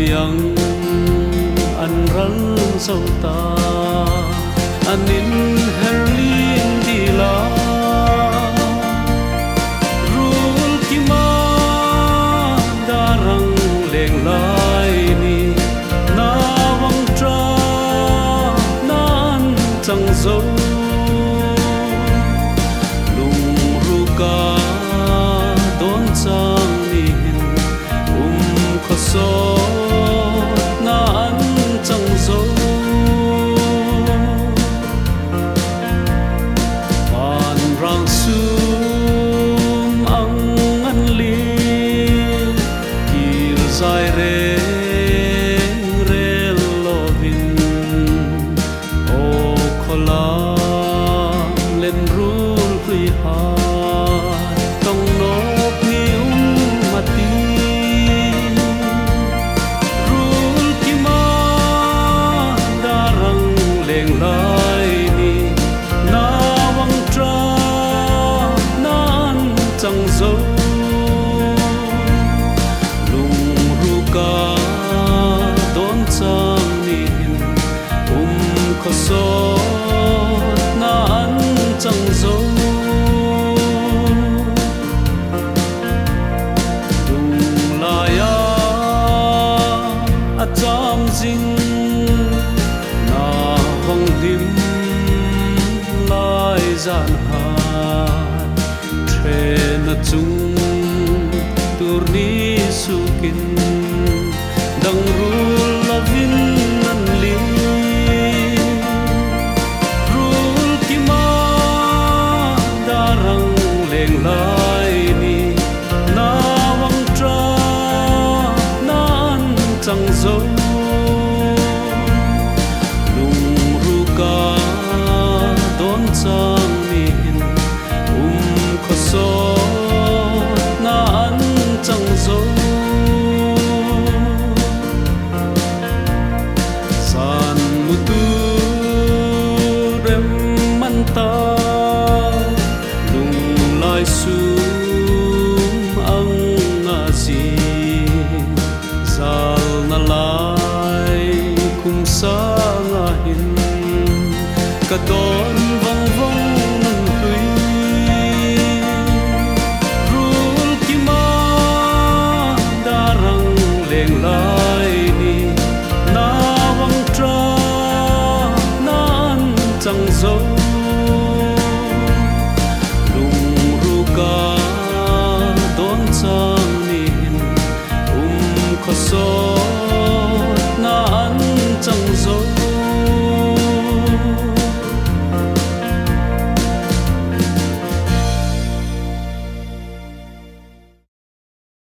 yang an ral sâu ta anin herlin dila rul kima darang leng lai ni na wang tra nan chẳng dấu lung ruka don sang ni khó so na an chẳng dấu bàn rang sum ang an li kir dài re re lovin o khola lên rul quy ha tông nốt ni mati chẳng dấu lung ruka đón sang niên khó so na an chẳng dấu lung laya a cham jing na vong lim lai gian na chung turni sukin dang rul lavin nan li rul kima darang leng lai ni na wang tra nan chẳng dấu lung ruka don sang min khó so na an chẳng dấu san mu tu rem man ta lung lai sum ang nga si zal na lai kum sa nga hin ka don vang vong nang tui lai ni na wang tra nan chẳng dấu